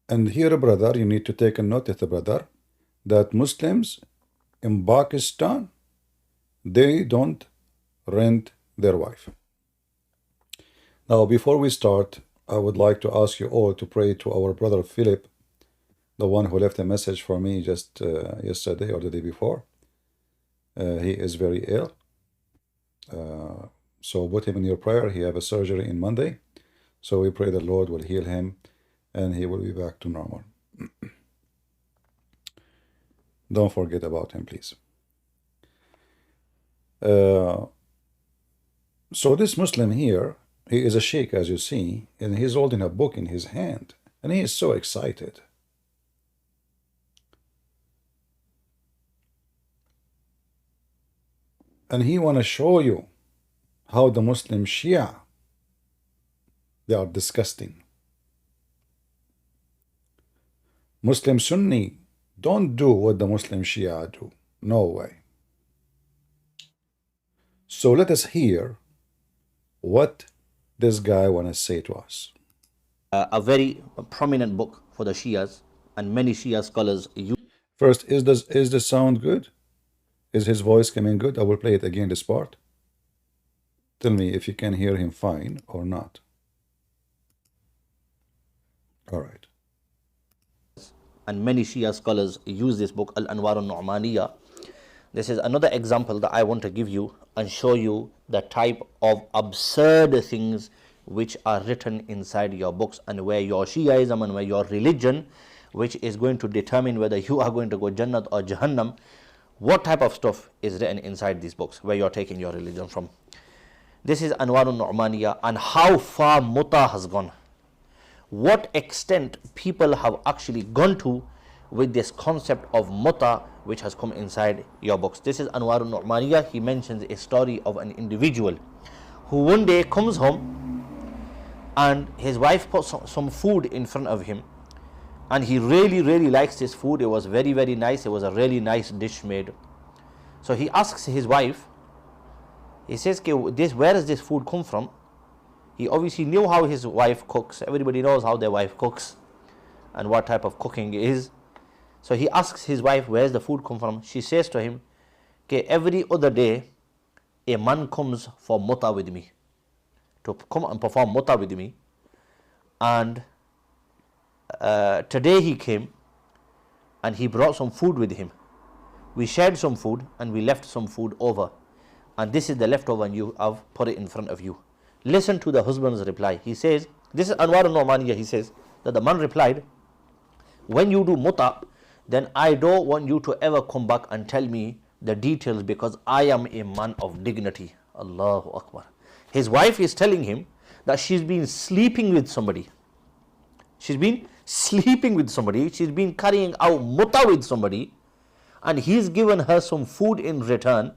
And here, brother, you need to take a notice, brother, that Muslims in Pakistan, they don't rent their wife. Now, before we start, I would like to ask you all to pray to our brother Philip, the one who left a message for me just yesterday or the day before. He is very ill. So put him in your prayer. He have a surgery in Monday. So we pray the Lord will heal him and he will be back to normal. Don't forget about him, please. So this Muslim here, he is a sheikh, as you see, and he's holding a book in his hand, and he is so excited. And he want to show you how the Muslim Shia, they are disgusting. Muslim Sunni don't do what the Muslim Shia do. No way. So let us hear what this guy want to say to us. A very prominent book for the Shias, and many Shia scholars use. First, is the sound good? Is his voice coming good? I will play it again, this part. Tell me if you can hear him fine or not. All right. And many Shia scholars use this book, Al-Anwar al-Nu'maniyah. This is another example that I want to give you and show you the type of absurd things which are written inside your books, and where your Shiaism and where your religion, which is going to determine whether you are going to go Jannat or Jahannam, what type of stuff is written inside these books, where you're taking your religion from. This is Anwar al-Nu'maniyah, and how far Mutha has gone. What extent people have actually gone to with this concept of Mutha, which has come inside your books. This is Anwar al-Nu'maniyah. He mentions a story of an individual who one day comes home and his wife puts some food in front of him, and he really likes this food. It was very nice. It was a really nice dish made. So he asks his wife, he says, where does this food come from? He obviously knew how his wife cooks. Everybody knows how their wife cooks and what type of cooking it is. So he asks his wife, where's the food come from? She says to him, every other day a man comes for Mutha with me, to come and perform Mutha with me, and today he came and he brought some food with him. We shared some food and we left some food over, and this is the leftover, and you have put it in front of you. Listen to the husband's reply. He says, this is Anwar al-Nu'maniyah. He says that the man replied, when you do Mutha, then I don't want you to ever come back and tell me the details, because I am a man of dignity. Allahu Akbar. His wife is telling him that she's been sleeping with somebody. She's been sleeping with somebody. She's been carrying out Mutha with somebody, and he's given her some food in return.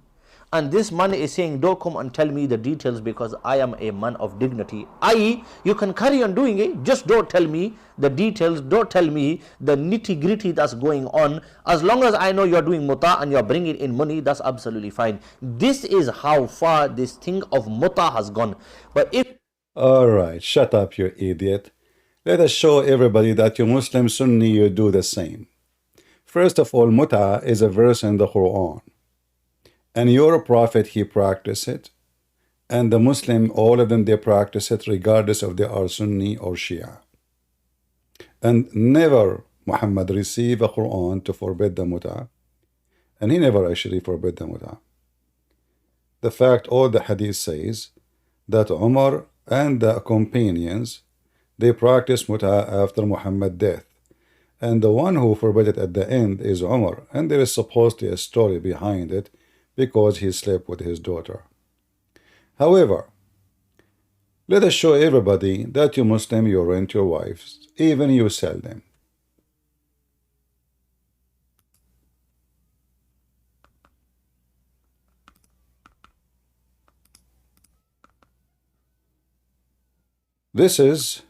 And this man is saying, don't come and tell me the details, because I am a man of dignity. I.e., you can carry on doing it, just don't tell me the details, don't tell me the nitty-gritty that's going on. As long as I know you're doing Mutha and you're bringing in money, that's absolutely fine. This is how far this thing of Mutha has gone. But if... All right, shut up, you idiot. Let us show everybody that you Muslim Sunni, you do the same. First of all, Mutha is a verse in the Quran. And your prophet, he practiced it. And the Muslim, all of them, they practice it regardless if they are Sunni or Shia. And never Muhammad received a Quran to forbid the Mut'a. And he never actually forbid the Mut'a. The fact, all the hadith says that Umar and the companions, they practiced Mut'a after Muhammad's death. And the one who forbid it at the end is Umar. And there is supposedly a story behind it, because he slept with his daughter. However, let us show everybody that you Muslim, you rent your wives, even you sell them. This is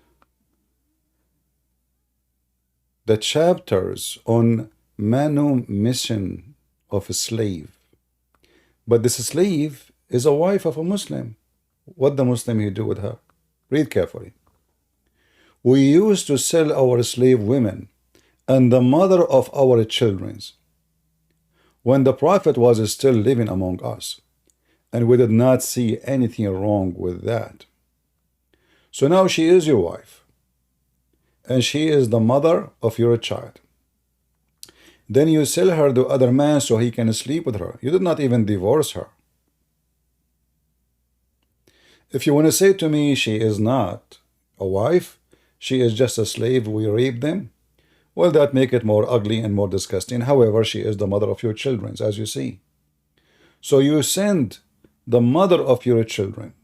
the chapters on manumission of a slave. But this slave is a wife of a Muslim. What the Muslim you do with her? Read carefully. We used to sell our slave women and the mother of our children when the Prophet was still living among us, and we did not see anything wrong with that. So now she is your wife, and she is the mother of your child. Then you sell her to other man so he can sleep with her. You did not even divorce her. If you want to say to me she is not a wife, she is just a slave, we rape them, well, that make it more ugly and more disgusting. However, she is the mother of your children, as you see. So you send the mother of your children,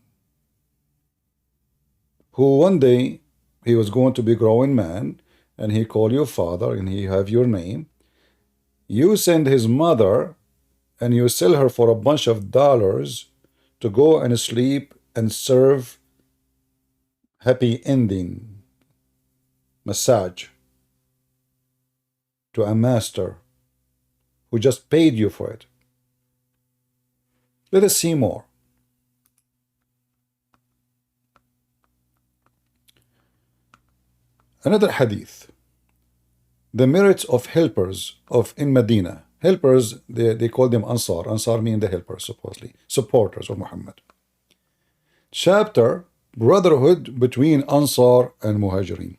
who one day he was going to be a growing man, and he call you father, and he have your name. You send his mother, and you sell her for a bunch of dollars to go and sleep and serve happy ending massage to a master who just paid you for it. Let us see more. Another hadith. The merits of helpers in Medina. Helpers, they call them Ansar. Ansar mean the helpers, supposedly. Supporters of Muhammad. Chapter, brotherhood between Ansar and Muhajirin.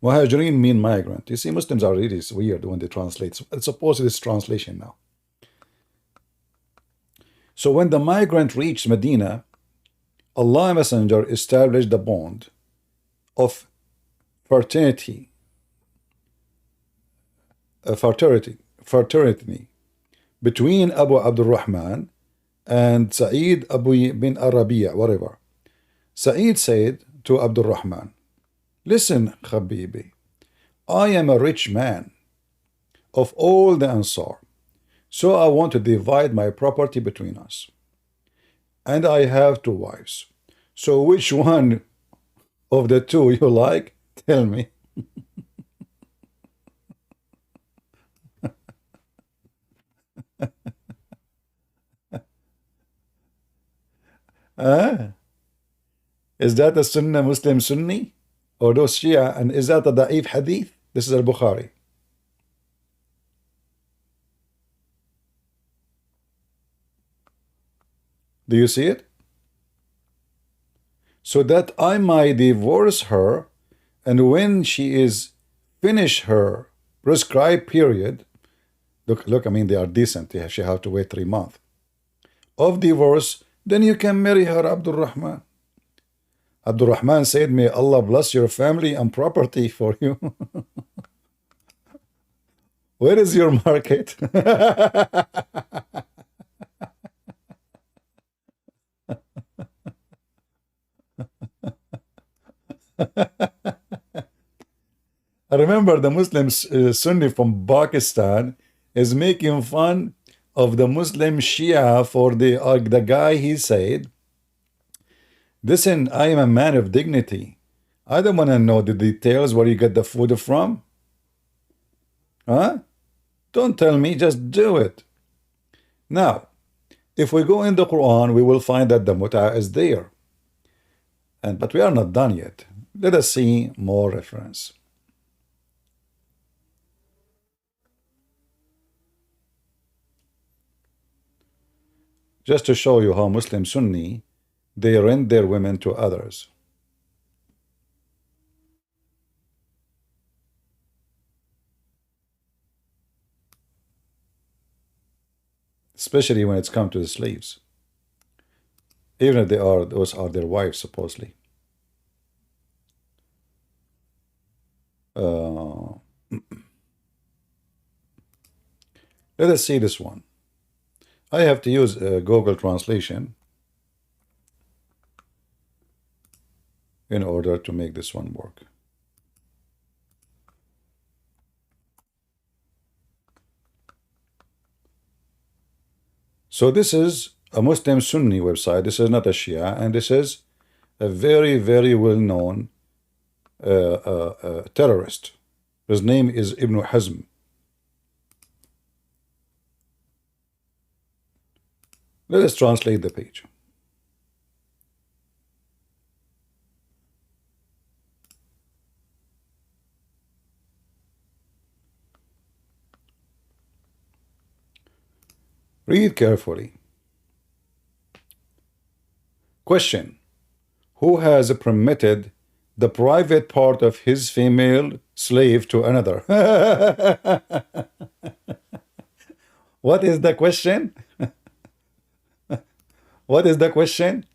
Muhajirin mean migrant. You see, Muslims are really weird when they translate. It's supposed it's translation now. So when the migrant reached Medina, Allah Messenger established the bond of fraternity between Abu Abdul Rahman and Sa'id Abu bin Arabiya, whatever. Sa'id said to Abdul Rahman, listen, Habibi, I am a rich man of all the Ansar, so I want to divide my property between us. And I have 2 wives. So which one of the 2 you like? Tell me. Is that a Sunni Muslim Sunni? Or those Shia? And is that a Da'if Hadith? This is al-Bukhari. Do you see it? So that I might divorce her, and when she is finished her prescribed period, look, I mean, they are decent. She have to wait 3 months of divorce, then you can marry her, Abdul Rahman. Abdul Rahman said, may Allah bless your family and property for you. Where is your market? I remember the Muslim Sunni from Pakistan is making fun of the Muslim Shia for the guy. He said, listen, I am a man of dignity. I don't want to know the details where you get the food from. Huh? Don't tell me, just do it. Now, if we go in the Quran, we will find that the Mut'a is there. But we are not done yet. Let us see more reference. Just to show you how Muslim Sunni, they rent their women to others. Especially when it's come to the slaves. Even if those are their wives, supposedly. Let us see this one. I have to use Google translation in order to make this one work. So this is a Muslim Sunni website. This is not a Shia, and this is a very, very well-known terrorist. His name is Ibn Hazm. Let us translate the page. Read carefully. Question. Who has permitted the private part of his female slave to another? What is the question? What is the question?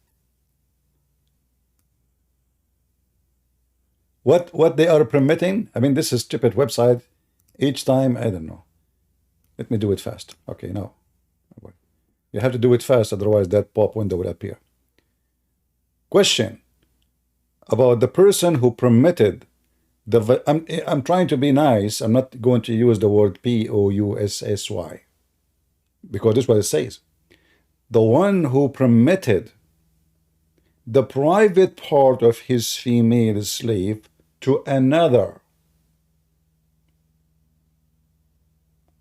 What they are permitting? I mean, this is stupid website. Each time, I don't know. Let me do it fast. Okay, now. You have to do it fast, otherwise that pop window will appear. Question about the person who permitted the... I'm trying to be nice. I'm not going to use the word P-O-U-S-S-Y because this is what it says. The one who permitted the private part of his female slave to another.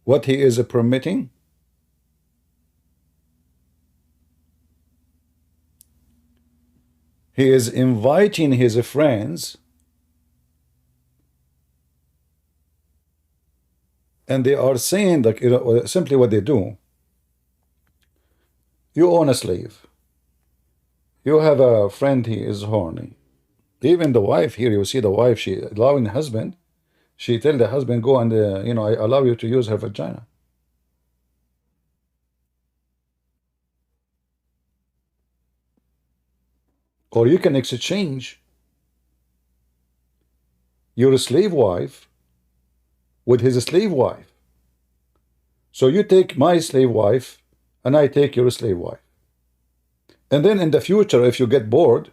What he is permitting? He is inviting his friends, and they are saying that, you know, simply what they do. You own a slave. You have a friend, he is horny. Even the wife here, you see the wife, she allowing the husband, she tell the husband, go and, you know, I allow you to use her vagina. Or you can exchange your slave wife with his slave wife. So you take my slave wife and I take your slave wife. And then in the future, if you get bored,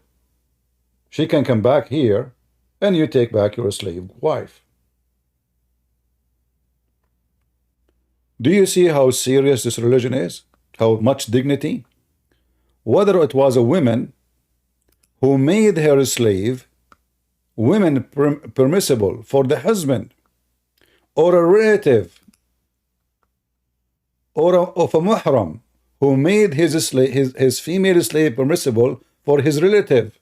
she can come back here and you take back your slave wife. Do you see how serious this religion is? How much dignity? Whether it was a woman who made her slave, women permissible for the husband, or a relative, or of a muhram, who made his female slave permissible for his relative.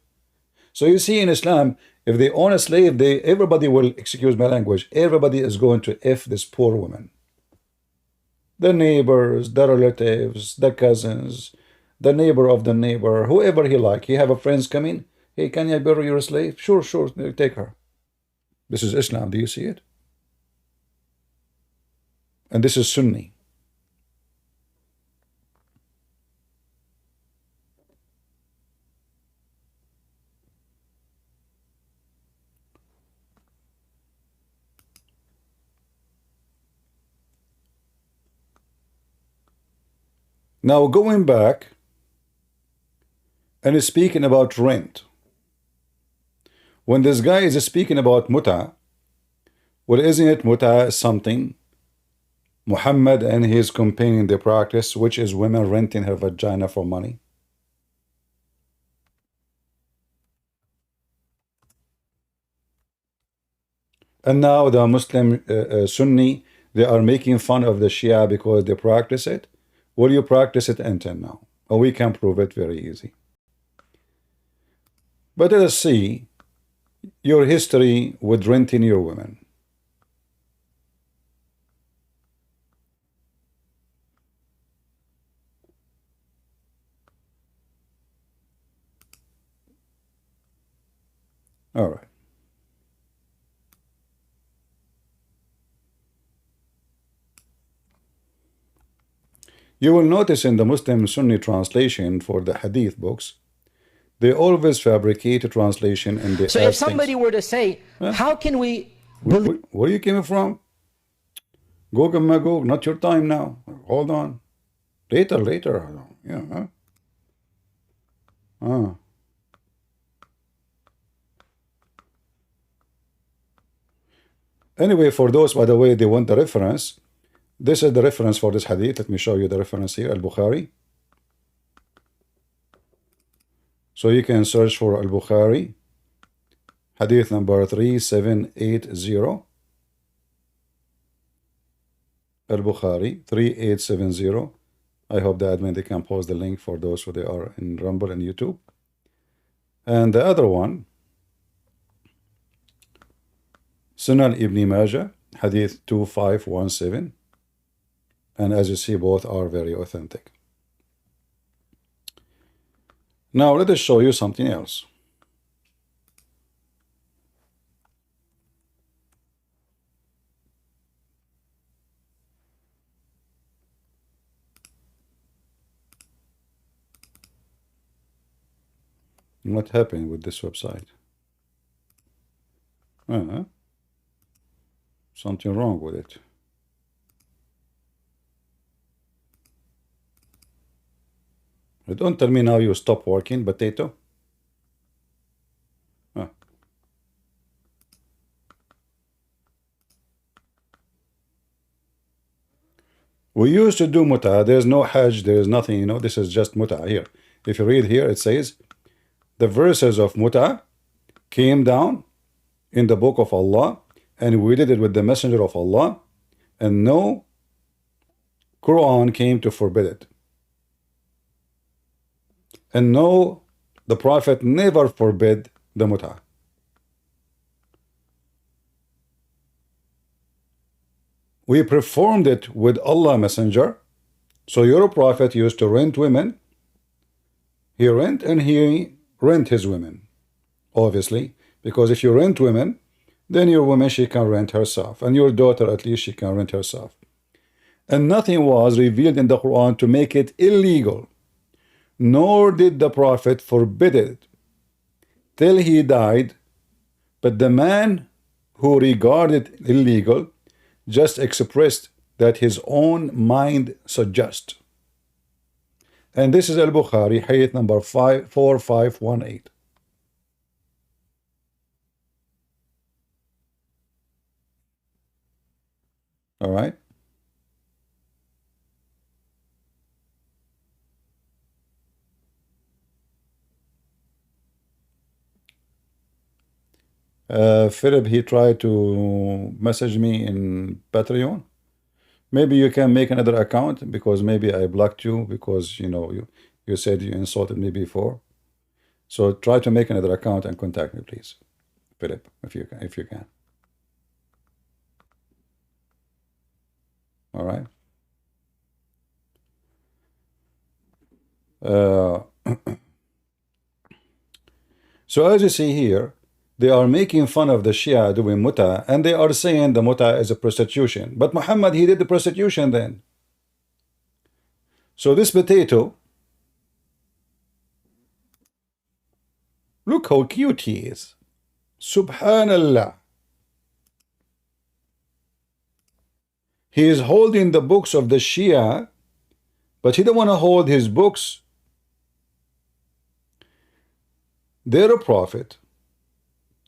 So you see in Islam, if they own a slave, everybody will, excuse my language, everybody is going to F this poor woman. The neighbors, the relatives, the cousins, the neighbor of the neighbor, whoever he like. He have a friends coming, hey, can I borrow your slave? Sure, sure, take her. This is Islam, do you see it? And this is Sunni. Now going back and speaking about rent. When this guy is speaking about Mutha, well, isn't it Mutha something Mohammed and his companion they practice, which is women renting her vagina for money? And now the Muslim Sunni, they are making fun of the Shia because they practice it. Will you practice it until now? Or we can prove it very easy. But let us see your history with renting your women. All right. You will notice in the Muslim Sunni translation for the Hadith books, they always fabricate a translation and they So if somebody were to say, how can we believe? Where you came from? Go, go, not your time now. Hold on. Later. Yeah. Anyway, for those, by the way, they want the reference. This is the reference for this hadith. Let me show you the reference here, Al-Bukhari. So you can search for Al-Bukhari, hadith number 3780. Al-Bukhari 3870. I hope the admin they can post the link for those who they are in Rumble and YouTube. And the other one, Sunan Ibn Majah, hadith 2517. And as you see, both are very authentic. Now let us show you something else. What happened with this website? Something wrong with it. Don't tell me now you stop working, potato. We used to do Mutha. There's no Hajj, there's nothing, this is just Mutha here. If you read here, it says, the verses of Mutha came down in the book of Allah, and we did it with the messenger of Allah, and no Quran came to forbid it. And no, the Prophet never forbid the Mutha. We performed it with Allah Messenger. So your Prophet used to rent women. He rent and he rent his women. Obviously, because if you rent women, then your woman, she can rent herself. And your daughter, at least, she can rent herself. And nothing was revealed in the Quran to make it illegal. Nor did the Prophet forbid it till he died. But the man who regarded it illegal just expressed that his own mind suggests. And this is Al-Bukhari, hadith number 4518. All right. Philip, he tried to message me in Patreon. Maybe you can make another account, because maybe I blocked you because you said you insulted me before. So try to make another account and contact me, please, Philip, if you can. All right. So as you see here, they are making fun of the Shia doing Mutha, and they are saying the Mutha is a prostitution. But Muhammad, he did the prostitution then. So this potato, look how cute he is. Subhanallah. He is holding the books of the Shia, but he don't want to hold his books. They're a prophet.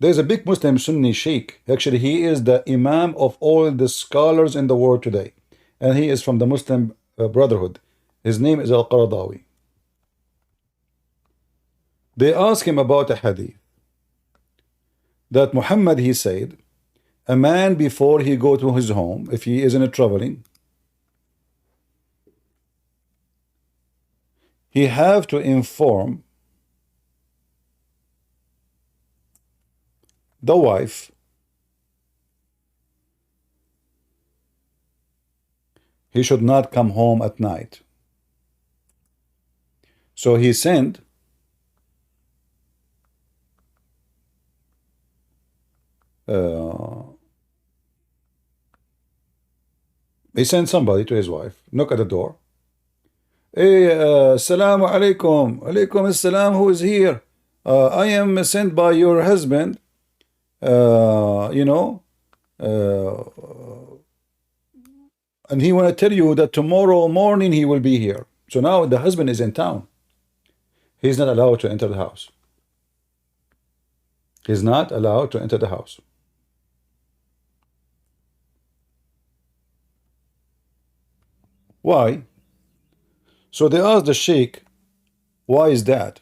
There's a big Muslim Sunni sheikh. Actually, he is the imam of all the scholars in the world today. And he is from the Muslim Brotherhood. His name is Al-Qaradawi. They ask him about a hadith. That Muhammad, he said, a man before he go to his home, if he is in a traveling, he have to inform the wife he should not come home at night. So he sent somebody to his wife, knock at the door. Hey, assalamu alaikum. Alaikum assalam, who is here? I am sent by your husband. And he want to tell you that tomorrow morning he will be here. So now the husband is in town. He's not allowed to enter the house. He's not allowed to enter the house. Why? So they asked the sheikh, why is that?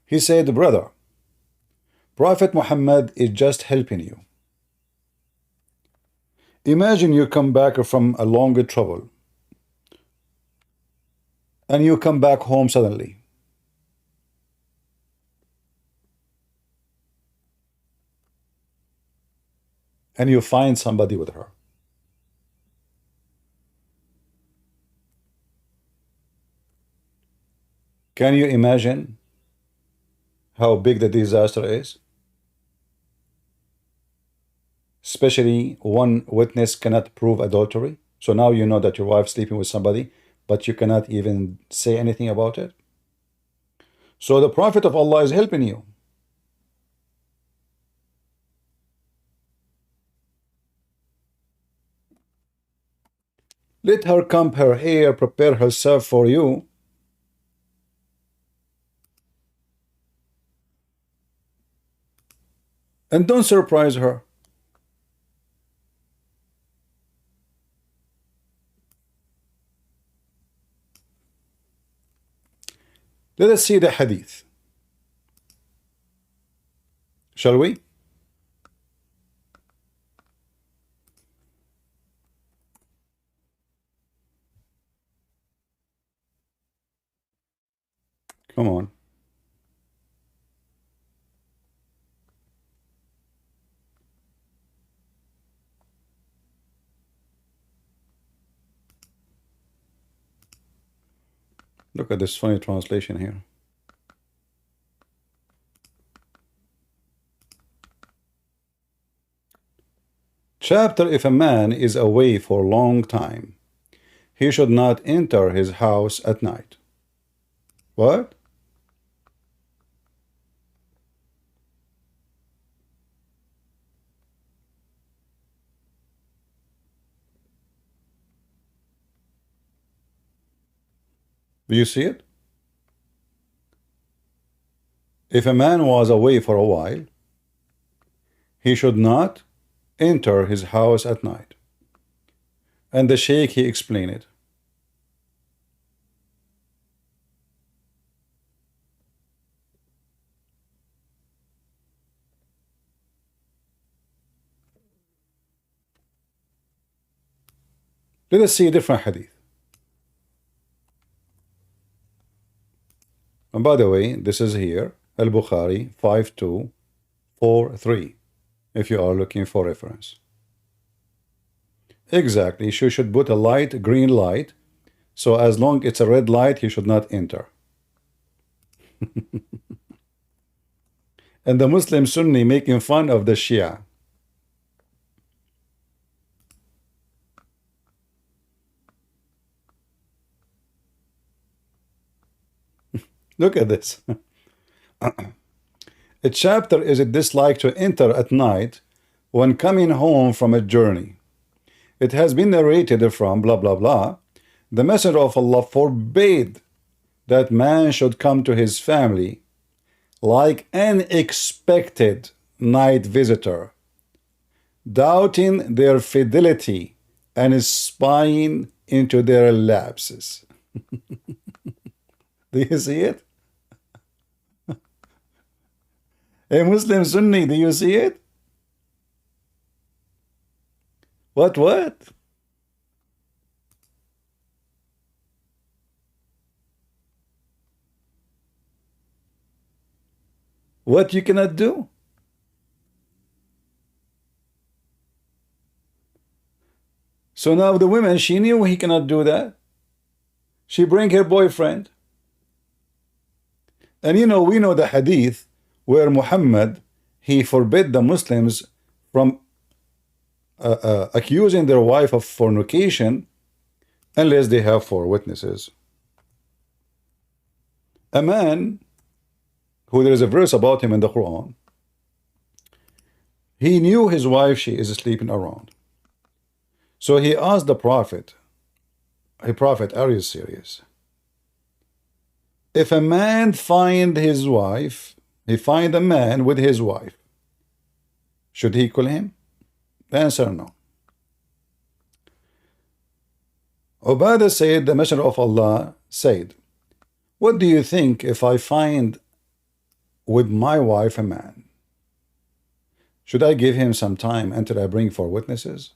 He said, brother, Prophet Muhammad is just helping you. Imagine you come back from a longer travel and you come back home suddenly. and you find somebody with her. Can you imagine how big the disaster is? Especially one witness cannot prove adultery. So now you know that your wife's sleeping with somebody, but you cannot even say anything about it. So the Prophet of Allah is helping you. Let her comb her hair, prepare herself for you. And don't surprise her. Let us see the hadith. Shall we? Come on. Look at this funny translation here. Chapter: If a man is away for a long time, he should not enter his house at night. What? Do you see it? If a man was away for a while, he should not enter his house at night. And the Sheikh, he explained it. Let us see a different hadith. And by the way, this is here, Al-Bukhari 5243, if you are looking for reference. Exactly, she should put a light, green light, so as long it's a red light, he should not enter. And the Muslim Sunni making fun of the Shia. Look at this. A chapter is a dislike to enter at night when coming home from a journey. It has been narrated from blah blah blah. The Messenger of Allah forbade that man should come to his family like an unexpected night visitor, doubting their fidelity and spying into their lapses. Do you see it? A Muslim Sunni, do you see it? What? What you cannot do? So now the woman, she knew he cannot do that. She bring her boyfriend. And you know, we know the hadith where Muhammad, he forbid the Muslims from accusing their wife of fornication unless they have 4 witnesses. A man, who there is a verse about him in the Quran, he knew his wife, she is sleeping around. So he asked the Prophet, "Hey Prophet, are you serious? If a man find his wife, he find a man with his wife, should he kill him?" The answer, no. Ubadah said, the Messenger of Allah said, "What do you think if I find with my wife a man? Should I give him some time until I bring 4 witnesses?"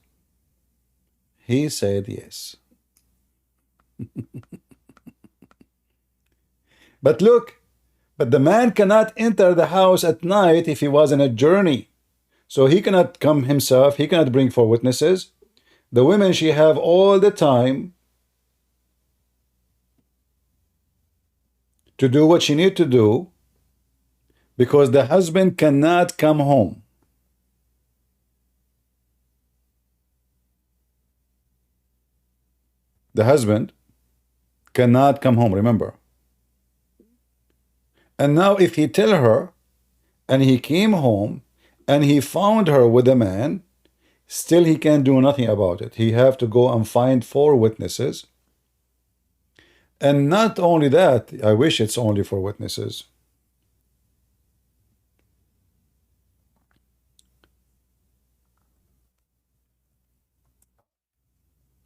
He said yes. But look, but the man cannot enter the house at night if he was on a journey. So he cannot come himself, he cannot bring four witnesses. The women, she have all the time to do what she need to do, because the husband cannot come home. The husband cannot come home, remember. And now if he tell her, and he came home, and he found her with a man, still he can't do nothing about it. He have to go and find four witnesses. And not only that, I wish it's only four witnesses.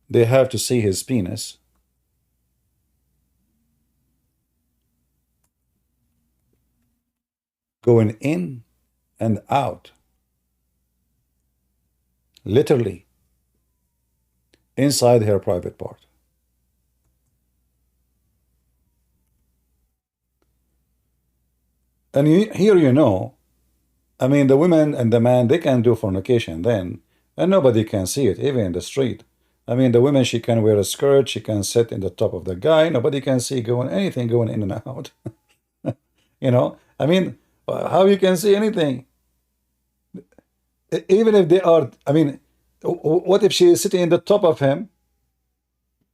They have to see his penis. Going in and out. Literally. Inside her private part. And here you know, I mean, the women and the man, they can do fornication then, and nobody can see it, even in the street. I mean, the women, she can wear a skirt, she can sit in the top of the guy, nobody can see anything going in and out. You know, I mean, how you can see anything? Even if they are, I mean, what if she is sitting in the top of him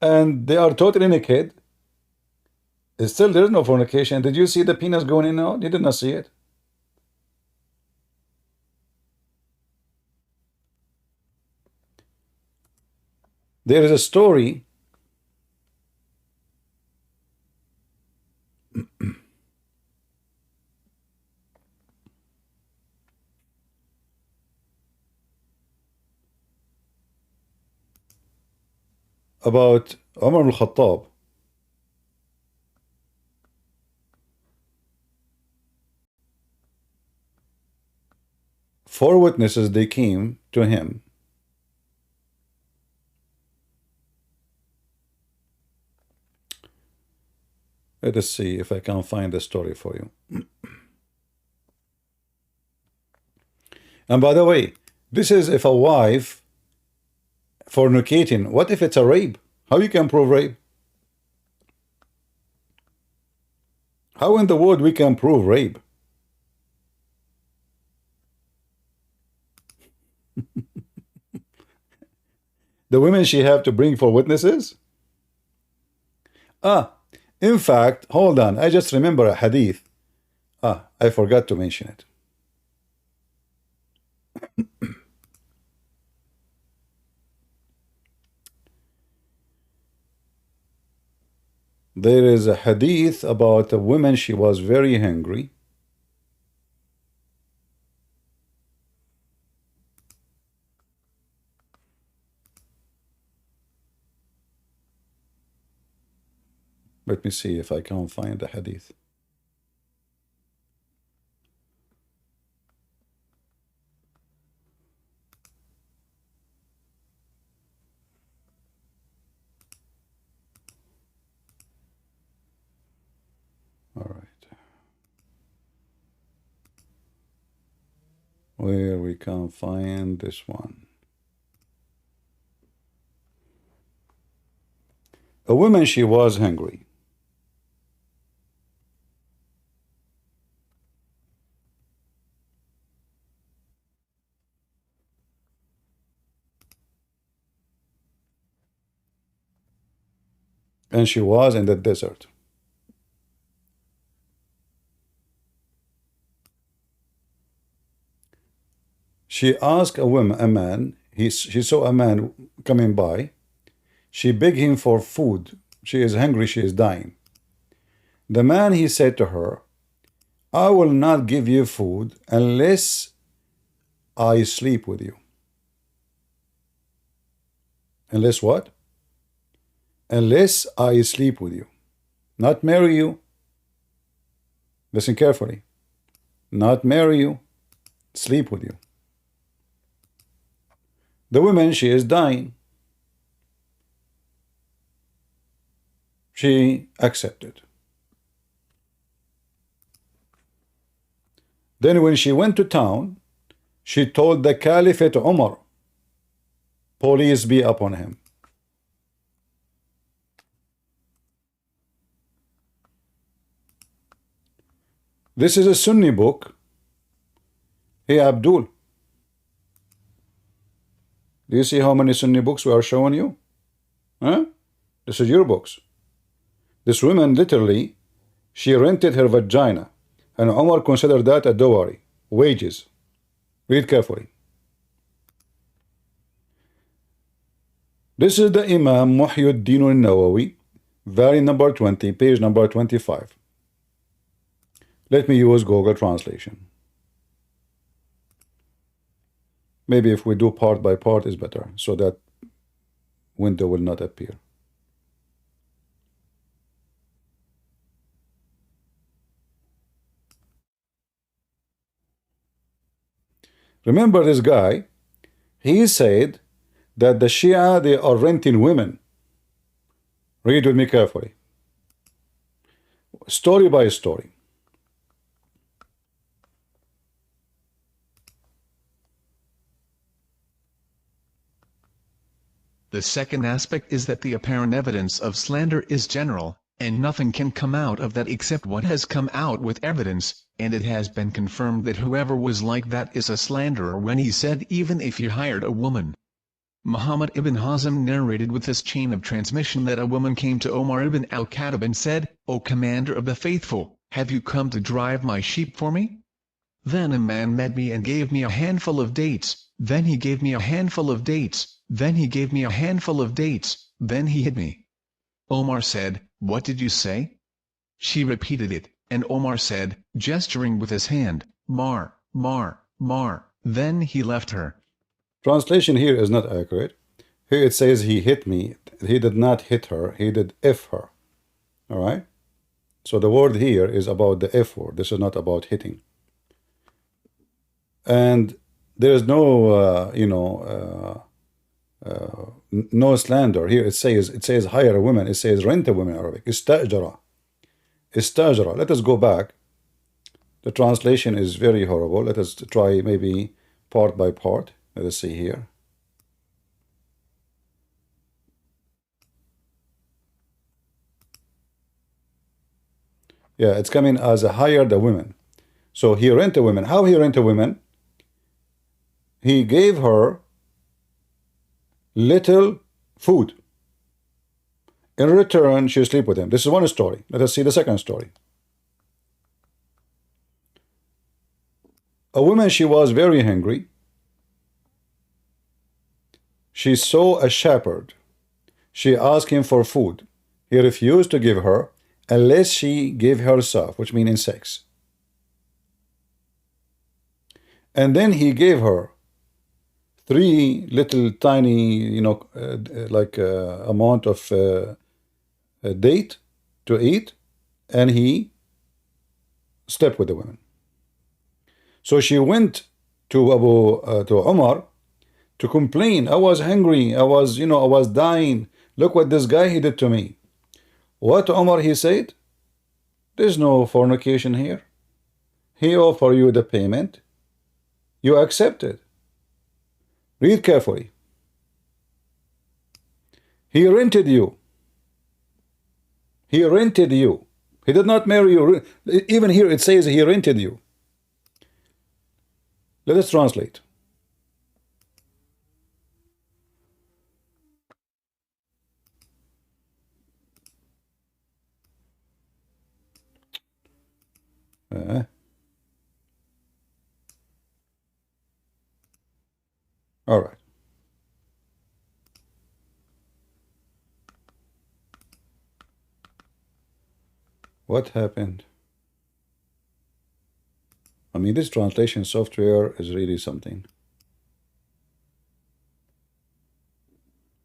and they are totally naked? Still, there is no fornication. Did you see the penis going in and out? You did not see it. There is a story about Umar al-Khattab. Four witnesses, they came to him. Let us see if I can find the story for you. And by the way, this is if a wife fornicating. What if it's a rape? How you can prove rape? How in the world we can prove rape? The women, she have to bring four witnesses? In fact, hold on, I just remember a hadith. I forgot to mention it. There is a hadith about a woman, she was very hungry. Let me see if I can find the hadith. All right. Where we can find this one. A woman, she was hungry. And she was in the desert. She asked a man, she saw a man coming by. She begged him for food. She is hungry, she is dying. The man, he said to her, I will not give you food unless I sleep with you. Unless what? Unless I sleep with you. Not marry you. Listen carefully. Not marry you. Sleep with you. The woman, she is dying. She accepted. Then when she went to town, She told the Caliphate Umar, police be upon him. This is a Sunni book. Hey Abdul, do you see how many Sunni books we are showing you? Huh? This is your books. This woman literally, she rented her vagina, and Umar considered that a dowry, wages. Read carefully. This is the Imam Muhyiddin al-Nawawi, volume number 20, page number 25. Let me use Google translation. Maybe if we do part by part is better, so that window will not appear. Remember this guy, he said that the Shia, they are renting women. Read with me carefully. Story by story. The second aspect is that the apparent evidence of slander is general, and nothing can come out of that except what has come out with evidence, and it has been confirmed that whoever was like that is a slanderer when he said even if he hired a woman. Muhammad ibn Hazm narrated with this chain of transmission that a woman came to Omar ibn al-Khattab and said, "O Commander of the Faithful, have you come to drive my sheep for me?" Then a man met me and gave me a handful of dates, then he gave me a handful of dates, then he gave me a handful of dates, then he hit me. Omar said, "What did you say?" She repeated it, and Omar said, gesturing with his hand, "Mar, mar, mar," then he left her. Translation here is not accurate. Here it says he hit me. He did not hit her. He did F her. All right? So the word here is about the F word. This is not about hitting. And there is no, no slander. Here it says hire a woman. It says rent a woman in Arabic. Istajara. Istajara. Let us go back. The translation is very horrible. Let us try maybe part by part. Let us see here. Yeah, it's coming as a hired a woman. So he rent a woman. How he rent a woman? He gave her little food. In return, she sleep with him. This is one story. Let us see the second story. A woman, she was very hungry. She saw a shepherd. She asked him for food. He refused to give her unless she gave herself, which means in sex. And then he gave her 3 little tiny, amount of a date to eat, and he slept with the women. So she went to Umar to complain. I was hungry. I was dying. Look what this guy he did to me. What Umar he said? There's no fornication here. He offered you the payment. You accepted. Read carefully. He rented you. He rented you. He did not marry you. Even here it says he rented you. Let us translate. All right. What happened? I mean, this translation software is really something.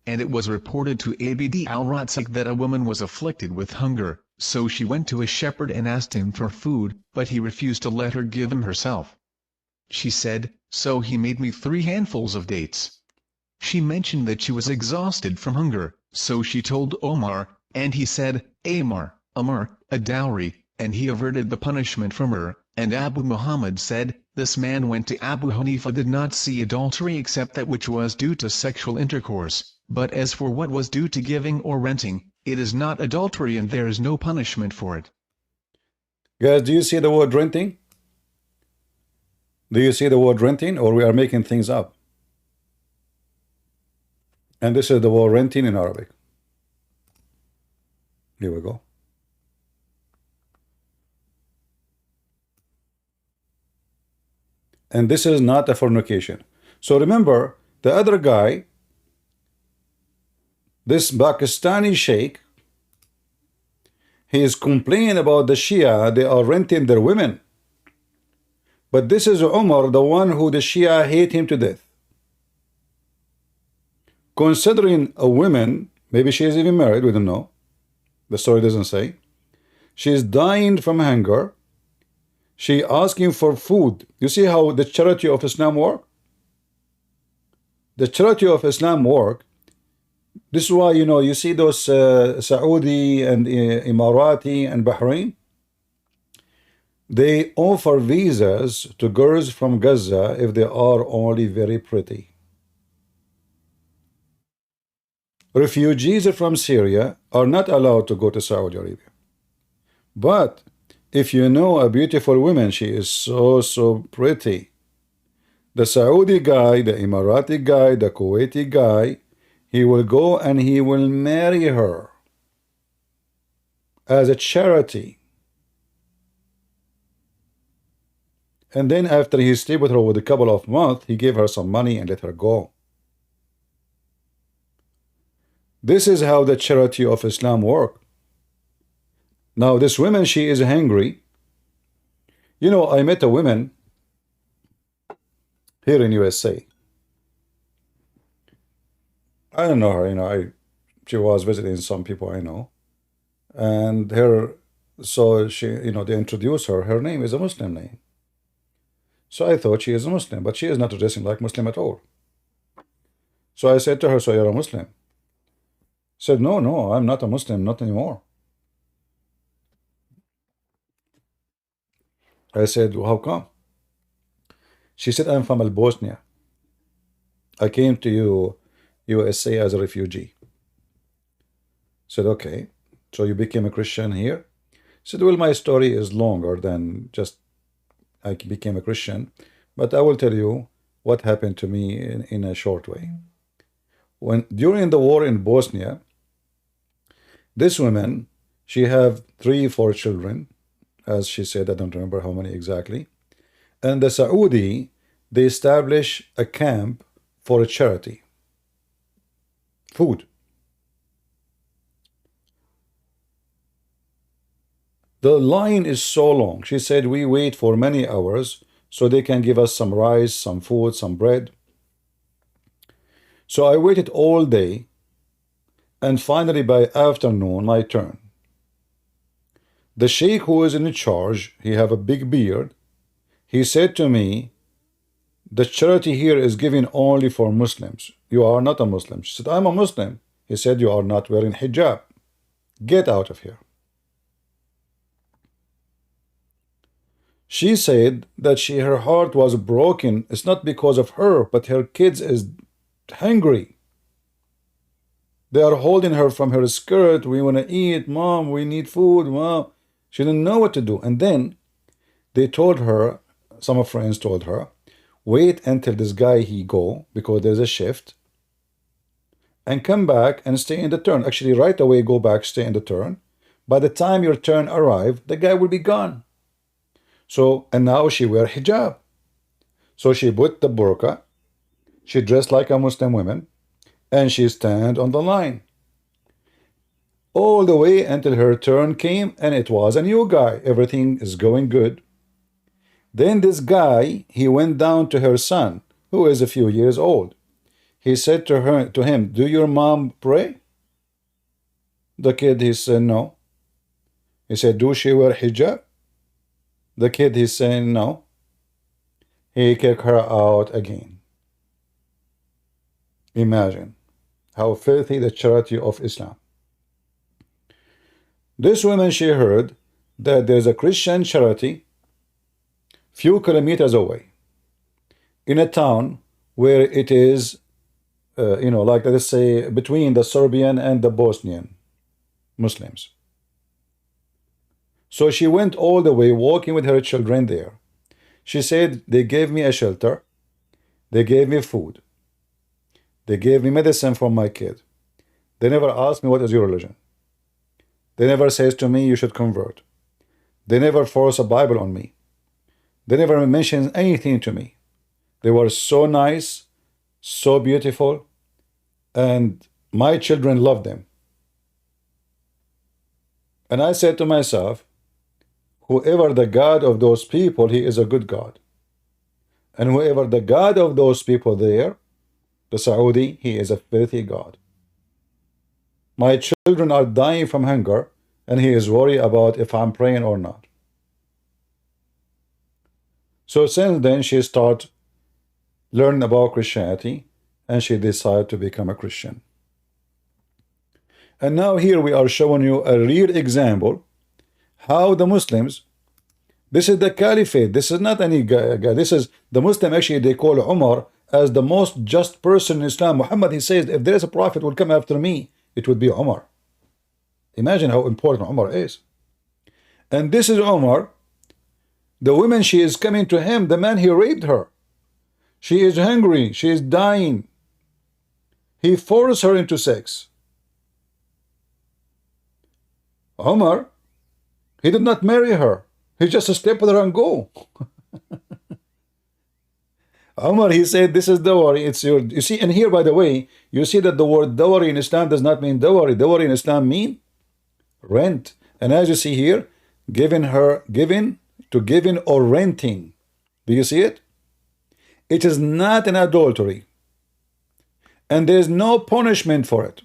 And it was reported to Abd al-Razzaq that a woman was afflicted with hunger, so she went to a shepherd and asked him for food, but he refused to let her give him herself. She said, so he made me 3 handfuls of dates. She mentioned that she was exhausted from hunger, so she told Omar, and he said, Amar, a dowry, and he averted the punishment from her, And Abu Muhammad said, this man went to Abu Hanifa did not see adultery except that which was due to sexual intercourse, but as for what was due to giving or renting, it is not adultery and there is no punishment for it. Guys, do you see the word renting? Do you see the word renting, or we are making things up? And this is the word renting in Arabic. Here we go. And this is not a fornication. So remember, the other guy, this Pakistani sheikh, he is complaining about the Shia, they are renting their women. But this is Umar, the one who the Shia hate him to death. Considering a woman, maybe she is even married, we don't know. The story doesn't say. She is dying from hunger. She asking for food. You see how the charity of Islam work? The charity of Islam work. This is why, you see those Saudi and Emirati and Bahrain. They offer visas to girls from Gaza if they are only very pretty. Refugees from Syria are not allowed to go to Saudi Arabia. But if you know a beautiful woman, she is so pretty. The Saudi guy, the Emirati guy, the Kuwaiti guy, he will go and he will marry her as a charity. And then after he stayed with her with a couple of months, he gave her some money and let her go. This is how the charity of Islam work. Now this woman, she is hungry. I met a woman here in USA. I don't know her, she was visiting some people I know. And so she, they introduced her. Her name is a Muslim name. So I thought she is a Muslim, but she is not dressing like Muslim at all. So I said to her, so you're a Muslim? Said, no, I'm not a Muslim, not anymore. I said, well, how come? She said, I'm from Bosnia. I came to USA as a refugee. Said, okay, so you became a Christian here? Said, well, my story is longer than just I became a Christian, but I will tell you what happened to me in a short way. During the war in Bosnia, this woman, she have 3-4 children, as she said, I don't remember how many exactly. And the Saudi, they establish a camp for a charity. Food. The line is so long. She said, we wait for many hours so they can give us some rice, some food, some bread. So I waited all day, and finally by afternoon, my turn. The sheikh who is in charge, he have a big beard. He said to me, the charity here is given only for Muslims. You are not a Muslim. She said, I'm a Muslim. He said, you are not wearing hijab. Get out of here. She said that her heart was broken. It's not because of her, but her kids is hungry. They are holding her from her skirt. We want to eat, mom. We need food, mom. She didn't know what to do. And then they told her, some of her friends told her, wait until this guy he go, because there's a shift, and come back and stay in the turn. Actually, right away, go back, stay in the turn. By the time your turn arrive, the guy will be gone. So, and now she wear hijab. So she put the burqa, she dressed like a Muslim woman, and she stand on the line. All the way until her turn came, and it was a new guy. Everything is going good. Then this guy, he went down to her son, who is a few years old. He said to him, do your mom pray? The kid, he said, no. He said, do she wear hijab? The kid, he's saying no. He kicked her out again. Imagine how filthy the charity of Islam. This woman, she heard that there's a Christian charity few kilometers away, in a town where it is, like let's say between the Serbian and the Bosnian Muslims. So she went all the way walking with her children there. She said, they gave me a shelter, they gave me food, they gave me medicine for my kid. They never asked me what is your religion. They never says to me you should convert. They never force a Bible on me. They never mentioned anything to me. They were so nice, so beautiful, and my children loved them. And I said to myself, whoever the God of those people, he is a good God. And whoever the God of those people there, the Saudi, he is a filthy God. My children are dying from hunger, and he is worried about if I'm praying or not. So since then, she started learning about Christianity, and she decided to become a Christian. And now here we are showing you a real example how the Muslims, this is the caliphate, this is not any guy, this is the Muslim. Actually, they call Umar as the most just person in Islam. Muhammad, he says, if there is a prophet will come after me, it would be Umar. Imagine how important Umar is. And this is Umar. The woman, she is coming to him, the man, he raped her. She is hungry, she is dying. He forced her into sex. Umar, he did not marry her. He just slept with her and go. Umar, he said, this is dowry. It's your, you see, and here, by the way, you see that the word dowry in Islam does not mean dowry. Dowry in Islam mean rent. And as you see here, given or renting. Do you see it? It is not an adultery. And there is no punishment for it.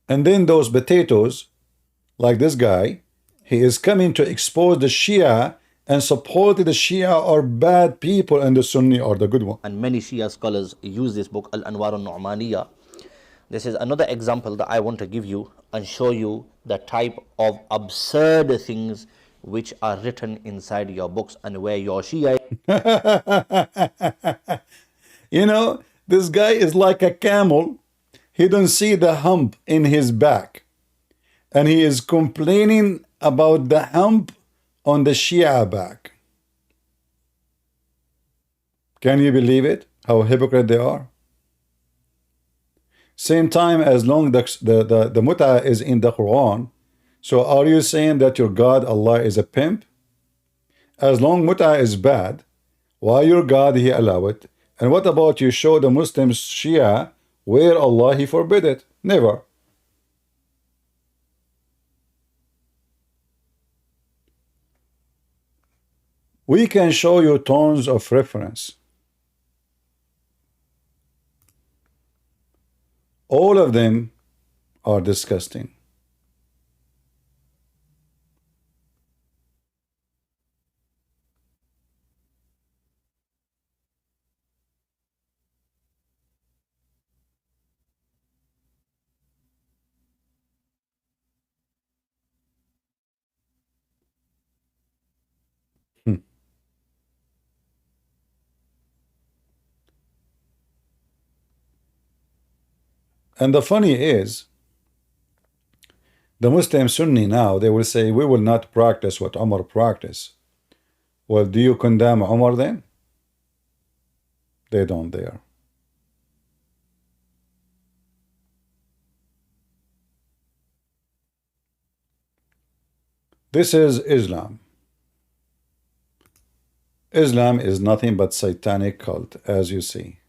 And then those potatoes, like this guy, he is coming to expose the Shia and support the Shia are bad people and the Sunni are the good one. And many Shia scholars use this book, Al-Anwar al-Nu'maniyah. This is another example that I want to give you and show you the type of absurd things which are written inside your books and where your Shia. You know, this guy is like a camel. He don't see the hump in his back. And he is complaining about the hump on the Shia back. Can you believe it? How hypocrite they are? Same time, as long the Mutha is in the Quran, so are you saying that your God, Allah, is a pimp? As long Mutha is bad, why your God, he allow it? And what about you show the Muslims Shia where Allah, he forbid it? Never. We can show you tons of reference. All of them are disgusting. And the funny is, the Muslim Sunni now, they will say, we will not practice what Umar practiced. Well, do you condemn Umar then? They don't dare. This is Islam. Islam is nothing but satanic cult, as you see.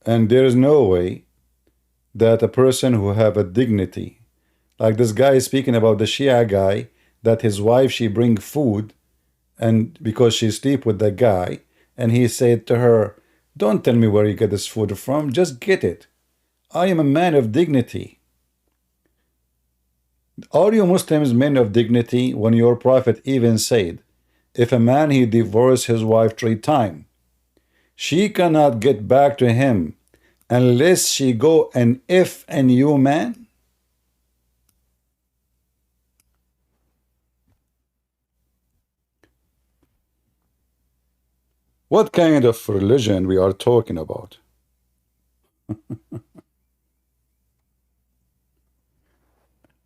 And there is no way that a person who have a dignity, like this guy is speaking about the Shia guy, that his wife, she bring food, and because she sleep with the guy, and he said to her, don't tell me where you get this food from, just get it. I am a man of dignity. Are you Muslims men of dignity when your prophet even said, if a man he divorced his wife 3 times, she cannot get back to him unless she go and if a new man? What kind of religion we are talking about?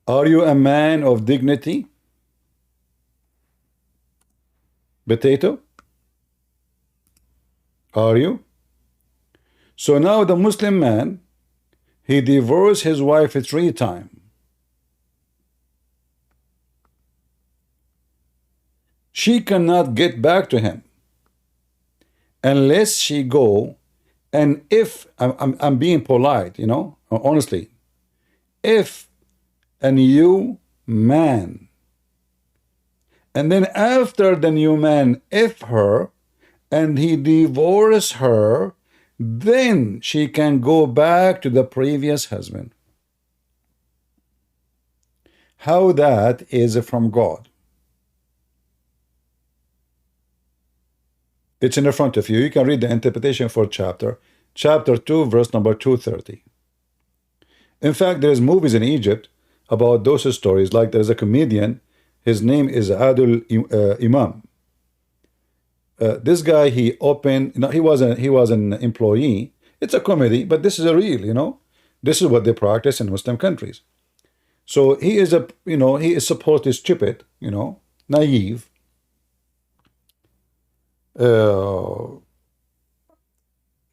Are you a man of dignity? Potato? Are you? So now the Muslim man, he divorced his wife 3 times. She cannot get back to him unless she go and if, I'm being polite, you know, honestly, if a new man, and then after the new man if her, and he divorced her, then she can go back to the previous husband. How that is from God? It's in the front of you. You can read the interpretation for chapter 2, verse number 230. In fact, there's movies in Egypt about those stories. Like there's a comedian, his name is Adul Imam. This guy, he opened, you know, he was an employee. It's a comedy, but this is a real, you know, this is what they practice in Muslim countries. So he is a, you know, he is supposed to be stupid, you know, naive, you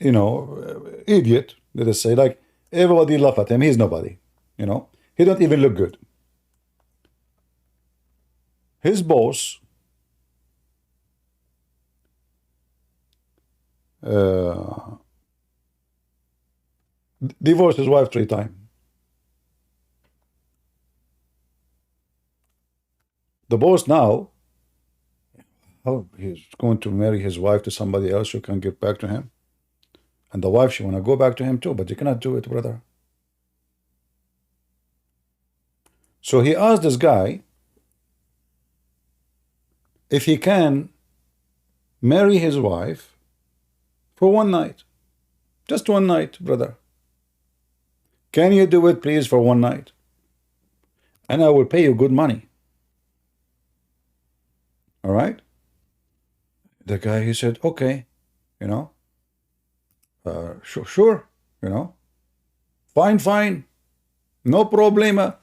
know, idiot, let us say. Like everybody laugh at him. He's nobody, you know. He don't even look good. His boss divorced his wife 3 times. The boss now, oh, he's going to marry his wife to somebody else who can get back to him. And the wife, she want to go back to him too, but you cannot do it, brother. So he asked this guy if he can marry his wife for 1 night. Just 1 night, brother. Can you do it, please, for 1 night? And I will pay you good money. All right? The guy, he said, okay, you know, sure, you know, fine, no problema.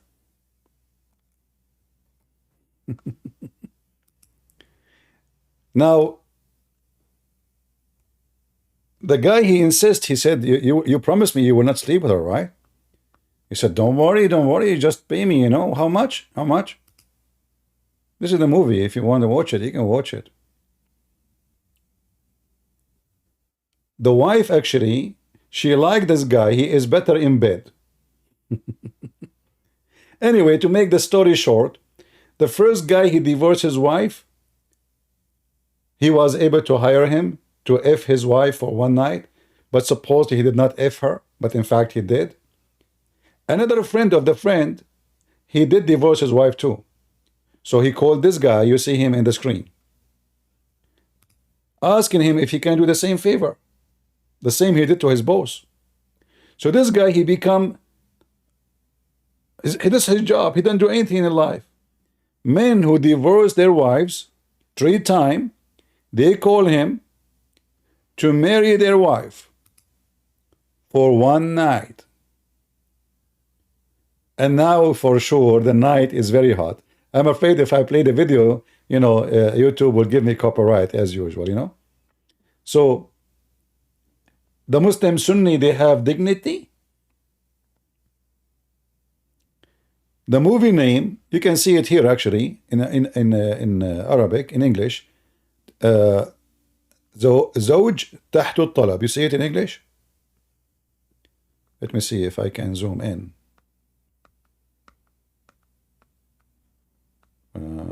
Now, the guy, he insists, he said, you promised me you will not sleep with her, right? He said, don't worry, just pay me, you know, how much? This is the movie. If you want to watch it, you can watch it. The wife, actually, she liked this guy. He is better in bed. Anyway, to make the story short, the first guy, he divorced his wife. He was able to hire him to F his wife for 1 night, but supposedly he did not F her, but in fact he did. Another friend of the friend, he did divorce his wife too. So he called this guy, you see him in the screen, asking him if he can do the same favor. The same he did to his boss. So this guy, he does his job. He doesn't do anything in life. Men who divorce their wives 3 times, they call him to marry their wife for 1 night. And now for sure the night is very hot. I'm afraid if I play the video, you know, YouTube will give me copyright as usual, you know. So the Muslim Sunni, they have dignity. The movie name, you can see it here actually in Arabic, in English. زوج تحت الطلب. You see it in English? Let me see if I can zoom in.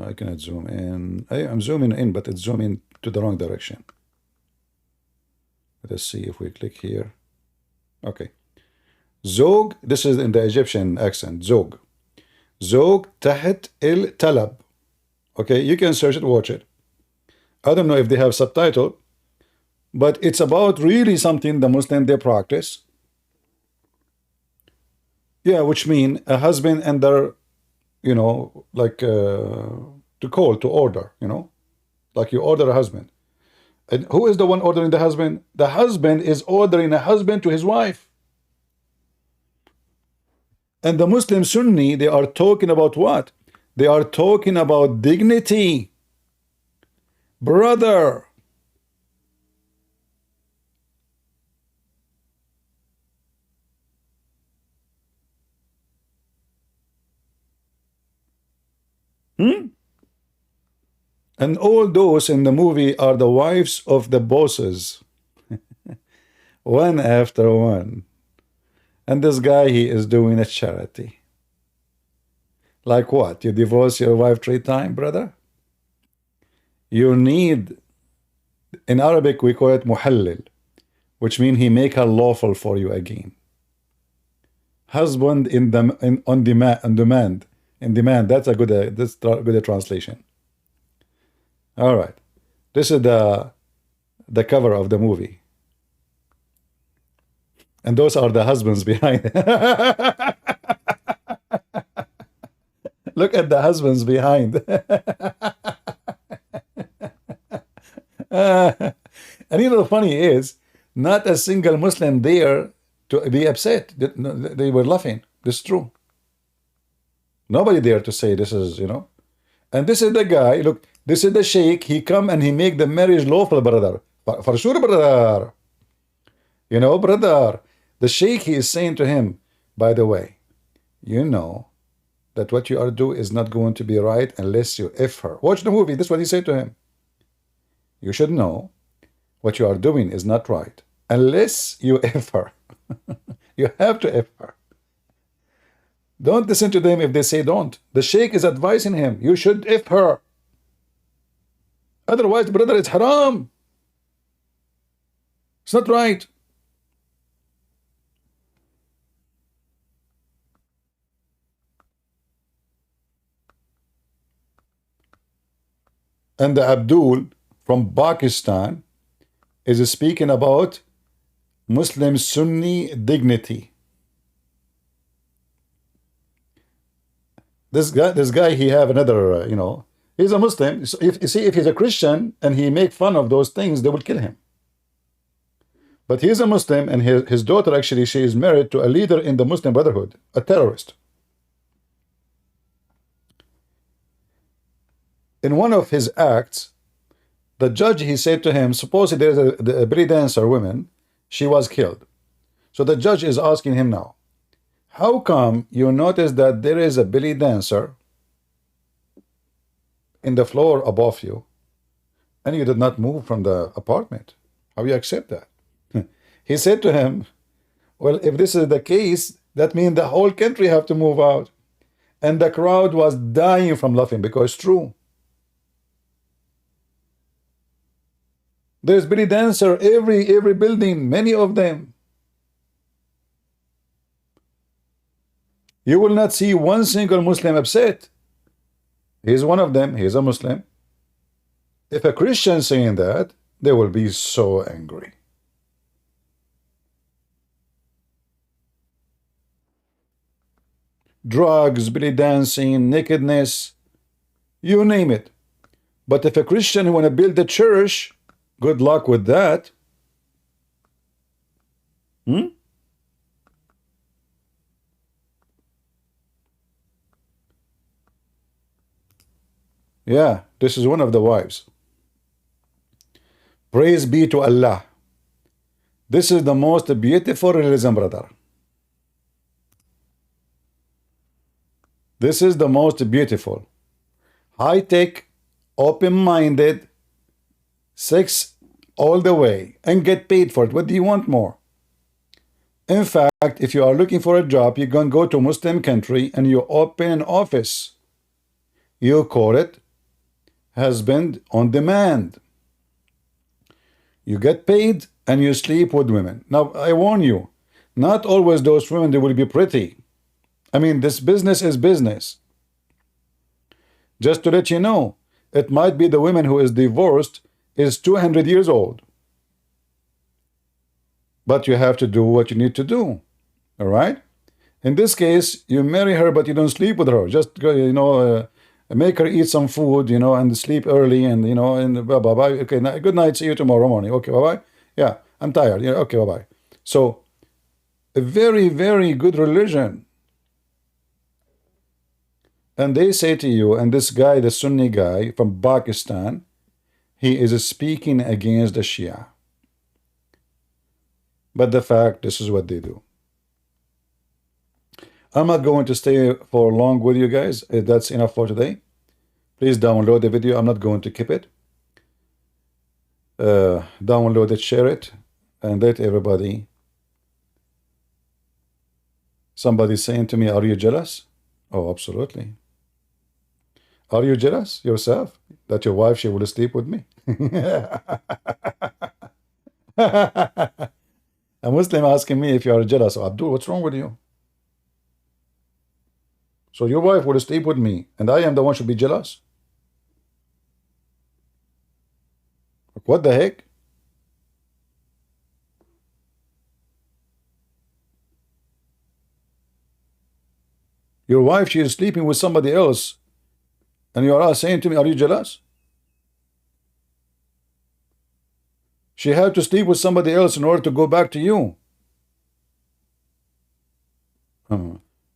I cannot zoom in. I'm zooming in, but it's zooming to the wrong direction. Let us see if we click here. Okay. Zog, this is in the Egyptian accent. Zog. Zog تحت الطلب. Okay, you can search it, watch it. I don't know if they have subtitle, but it's about really something the Muslim they practice. Yeah, which mean a husband and their, like to call, to order, like you order a husband. And who is the one ordering the husband? The husband is ordering a husband to his wife. And the Muslim Sunni, they are talking about what? They are talking about dignity. Brother. And all those in the movie are the wives of the bosses. One after one. And this guy, he is doing a charity. Like what? You divorce your wife 3 times, brother? You need, in Arabic we call it muhallil, which means he make her lawful for you again. Husband on demand. That's a good translation. All right. This is the cover of the movie. And those are the husbands behind it. Look at the husbands behind. And the funny is, not a single Muslim there to be upset. They were laughing. This is true. Nobody there to say this is, And this is the guy, look, this is the sheikh. He come and he make the marriage lawful, brother. For sure, brother. Brother. The sheikh, he is saying to him, by the way, you know that what you are doing is not going to be right unless you F her. Watch the movie. This is what he said to him. You should know what you are doing is not right unless you F her. You have to F her. Don't listen to them if they say don't. The sheikh is advising him. You should F her. Otherwise, brother, it's haram. It's not right. And the Abdul from Pakistan is speaking about Muslim Sunni dignity. This guy, he have another, he's a Muslim. So if he's a Christian and he make fun of those things, they will kill him. But he's a Muslim, and his daughter, actually, she is married to a leader in the Muslim Brotherhood, a terrorist. In one of his acts, the judge, he said to him, suppose there's a belly dancer woman, she was killed. So the judge is asking him now, how come you notice that there is a belly dancer in the floor above you and you did not move from the apartment? How you accept that? He said to him, well, if this is the case, that means the whole country have to move out. And the crowd was dying from laughing because it's true. There's belly dancer every building, many of them. You will not see one single Muslim upset. He's one of them. He's a Muslim. If a Christian saying that, they will be so angry. Drugs, belly dancing, nakedness, you name it. But if a Christian who want to build a church, good luck with that. Yeah, this is one of the wives. Praise be to Allah. This is the most beautiful religion, brother. This is the most beautiful. High-tech, open-minded, sex all the way, and get paid for it. What do you want more? In fact, if you are looking for a job, you're going to go to a Muslim country and you open an office. You call it husband on demand. You get paid and you sleep with women. Now, I warn you, not always those women, they will be pretty. I mean, this business is business. Just to let you know, it might be the woman who is divorced is 200 years old. But you have to do what you need to do. All right? In this case, you marry her, but you don't sleep with her. Just go, make her eat some food, and sleep early, and and bye bye bye. Okay, good night. See you tomorrow morning. Okay, bye bye. Yeah, I'm tired. Yeah, okay, bye bye. So, a very, very good religion. And they say to you, and this guy, the Sunni guy from Pakistan, he is speaking against the Shia. But the fact, this is what they do. I'm not going to stay for long with you guys. That's enough for today. Please download the video. I'm not going to keep it. Download it, share it, and let everybody. Somebody's saying to me, are you jealous? Oh, absolutely. Are you jealous yourself that your wife, she will sleep with me? A Muslim asking me if you are jealous. Oh, Abdul, what's wrong with you? So your wife will sleep with me, and I am the one should be jealous? What the heck? Your wife, she is sleeping with somebody else, and you are saying to me, are you jealous? She had to sleep with somebody else in order to go back to you.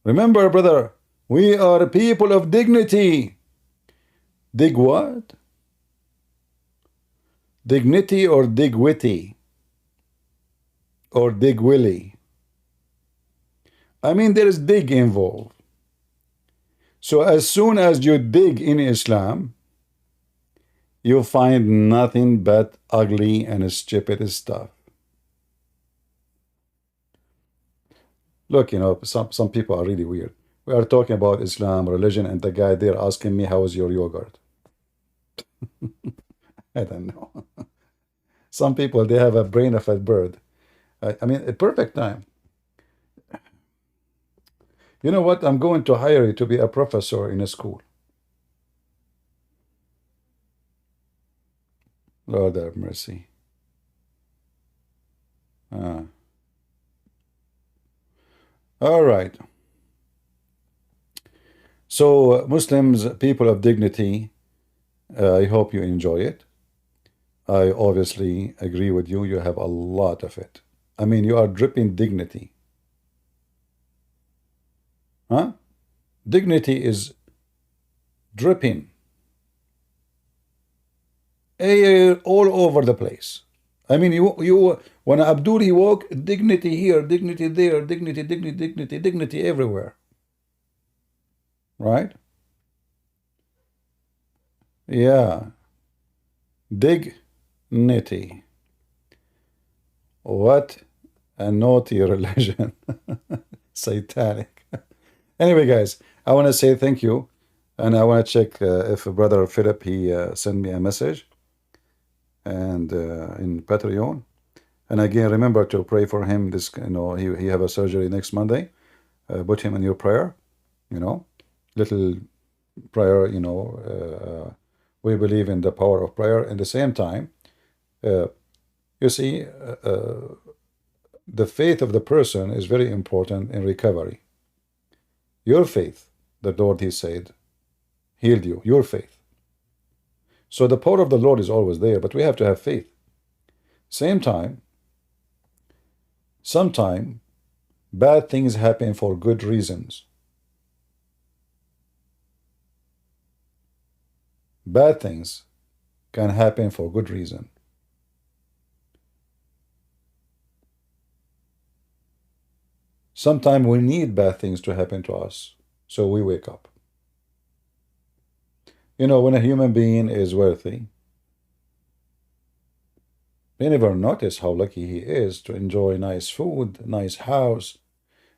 Remember, brother, we are people of dignity. Dig what? Dignity or dig witty? Or dig willy? I mean, there is dig involved. So as soon as you dig in Islam, you find nothing but ugly and stupid stuff. Look, some people are really weird. We are talking about Islam, religion, and the guy there asking me, how is your yogurt? I don't know. Some people, they have a brain of a bird. I mean, a perfect time. You know what? I'm going to hire you to be a professor in a school. Lord have mercy. All right. So, Muslims, people of dignity, I hope you enjoy it. I obviously agree with you. You have a lot of it. I mean, you are dripping dignity. Huh? Dignity is dripping all over the place. I mean, you when Abdul he walk, dignity here, dignity there, dignity everywhere. Right? Yeah. Dignity. What a naughty religion. Satanic. Anyway, guys, I want to say thank you, and I want to check if Brother Philip, he sent me a message, and in Patreon. And again, remember to pray for him. This, he have a surgery next Monday. Put him in your prayer. Little prayer. We believe in the power of prayer. At the same time, you see, the faith of the person is very important in recovery. Your faith, the Lord, he said, healed you. Your faith. So the power of the Lord is always there, but we have to have faith. Same time, sometimes bad things happen for good reasons. Bad things can happen for good reason. Sometimes we need bad things to happen to us, so we wake up. When a human being is wealthy, they never notice how lucky he is to enjoy nice food, nice house,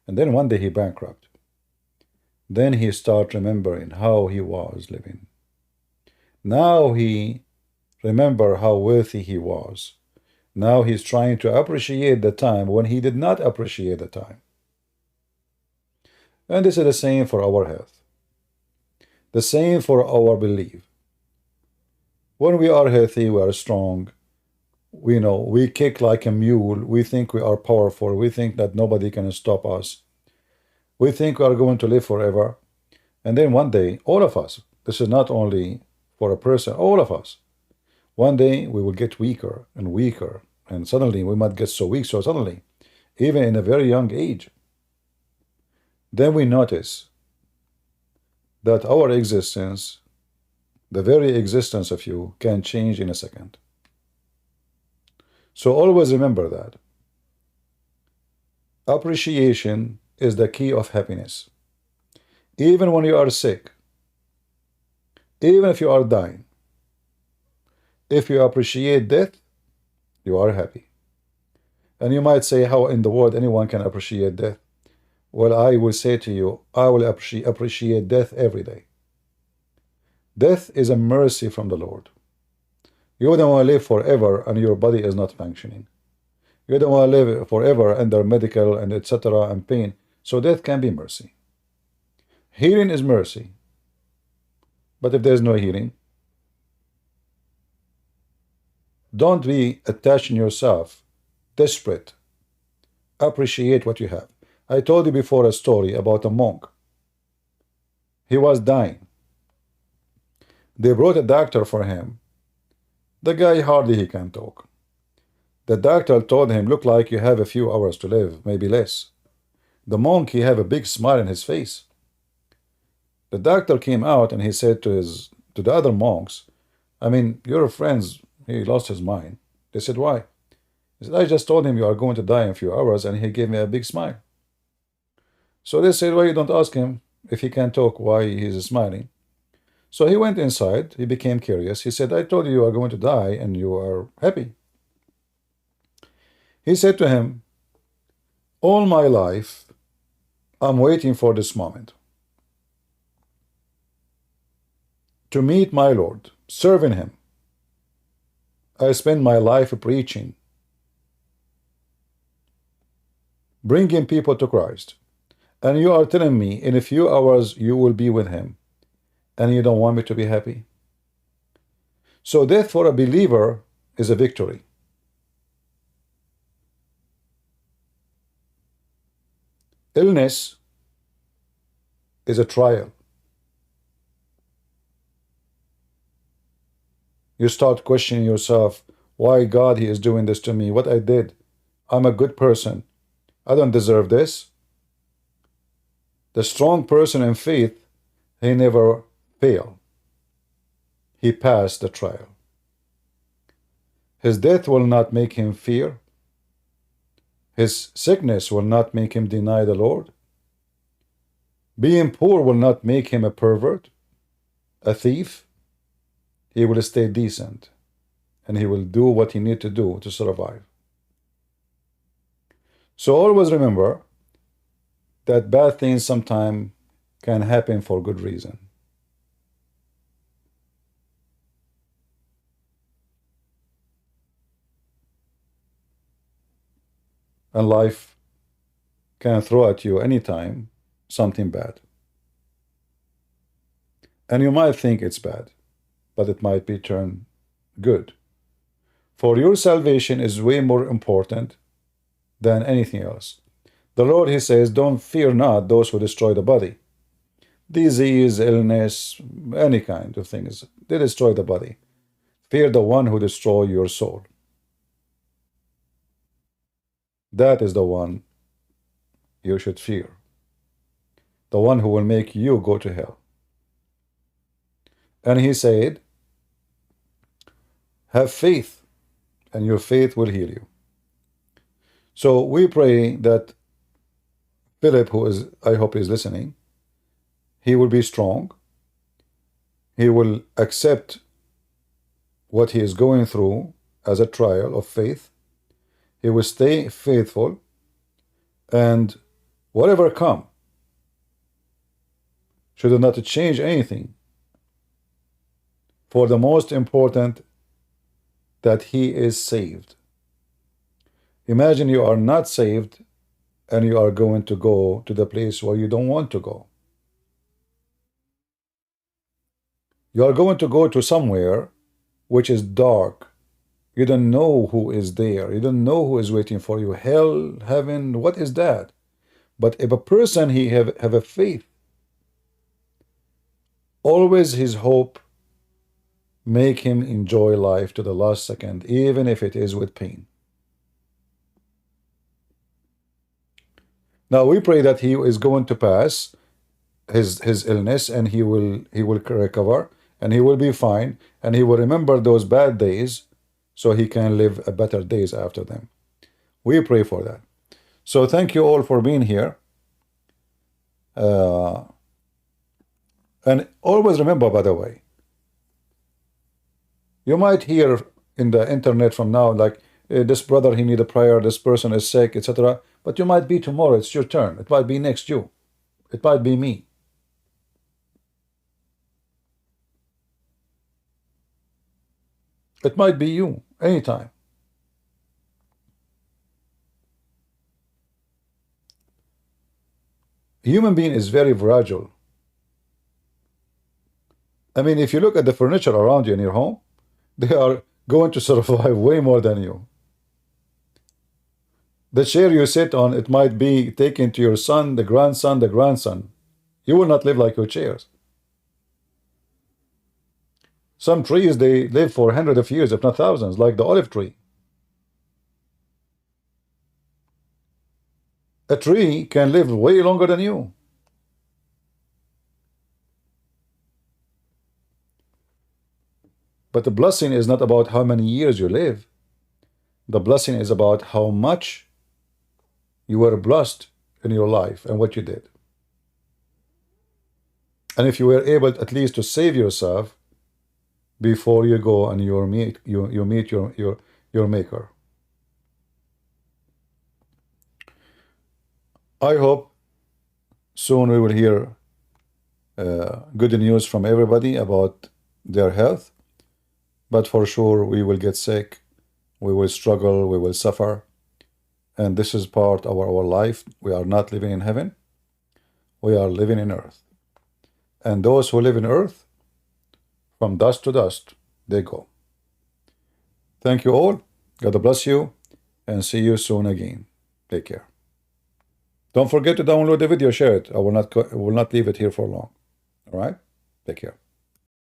and then one day he bankrupt. Then he start remembering how he was living. Now he remember how wealthy he was. Now he's trying to appreciate the time when he did not appreciate the time. And this is the same for our health. The same for our belief. When we are healthy, we are strong. We kick like a mule. We think we are powerful. We think that nobody can stop us. We think we are going to live forever. And then one day, all of us, this is not only for a person, all of us, one day we will get weaker and weaker. And suddenly we might get so weak, so suddenly, even in a very young age, then we notice that our existence, the very existence of you, can change in a second. So always remember that. Appreciation is the key of happiness. Even when you are sick, even if you are dying, if you appreciate death, you are happy. And you might say, how in the world anyone can appreciate death? Well, I will say to you, I will appreciate death every day. Death is a mercy from the Lord. You don't want to live forever and your body is not functioning. You don't want to live forever under medical and etc. and pain. So death can be mercy. Healing is mercy. But if there's no healing, don't be attaching yourself, desperate. Appreciate what you have. I told you before a story about a monk. He was dying. They brought a doctor for him. The guy hardly he can talk. The doctor told him, look like you have a few hours to live, maybe less. The monk, he have a big smile on his face. The doctor came out and he said to the other monks, I mean, your friends, he lost his mind. They said, why? He said, I just told him you are going to die in a few hours, and he gave me a big smile. So they said, well, you don't ask him if he can talk, why he's smiling. So he went inside, he became curious. He said, I told you you are going to die and you are happy. He said to him, all my life, I'm waiting for this moment to meet my Lord, serving him. I spend my life preaching, bringing people to Christ. And you are telling me in a few hours you will be with him, and you don't want me to be happy? So death for a believer is a victory. Illness is a trial. You start questioning yourself, why God he is doing this to me, what I did. I'm a good person. I don't deserve this. The strong person in faith, he never failed. He passed the trial. His death will not make him fear. His sickness will not make him deny the Lord. Being poor will not make him a pervert, a thief. He will stay decent, and he will do what he needs to do to survive. So always remember that bad things sometimes can happen for good reason. And life can throw at you anytime something bad. And you might think it's bad, but it might be turned good. For your salvation is way more important than anything else. The Lord, he says, don't fear not those who destroy the body. Disease, illness, any kind of things, they destroy the body. Fear the one who destroys your soul. That is the one you should fear. The one who will make you go to hell. And he said, have faith, and your faith will heal you. So we pray that Philip, who is, I hope is listening, he will be strong. He will accept what he is going through as a trial of faith. He will stay faithful, and whatever come should not change anything. For the most important, that he is saved. Imagine you are not saved and you are going to go to the place where you don't want to go. You are going to go to somewhere which is dark. You don't know who is there. You don't know who is waiting for you. Hell, heaven, what is that? But if a person he have a faith, always his hope make him enjoy life to the last second, even if it is with pain. Now we pray that he is going to pass his illness, and he will recover, and he will be fine, and he will remember those bad days, so he can live a better days after them. We pray for that. So thank you all for being here. And always remember, by the way, you might hear in the internet from now, like, this brother, he need a prayer, this person is sick, etc. But you might be tomorrow, it's your turn. It might be next you. It might be me. It might be you, anytime. Human being is very fragile. I mean, if you look at the furniture around you in your home, they are going to survive way more than you. The chair you sit on, it might be taken to your son, the grandson, the grandson. You will not live like your chairs. Some trees, they live for hundreds of years, if not thousands, like the olive tree. A tree can live way longer than you. But the blessing is not about how many years you live. The blessing is about how much you were blessed in your life and what you did. And if you were able at least to save yourself before you go and you meet your maker. I hope soon we will hear good news from everybody about their health. But for sure, we will get sick, we will struggle, we will suffer. And this is part of our life. We are not living in heaven. We are living in earth. And those who live in earth, from dust to dust, they go. Thank you all. God bless you. And see you soon again. Take care. Don't forget to download the video, share it. I will not leave it here for long. All right? Take care.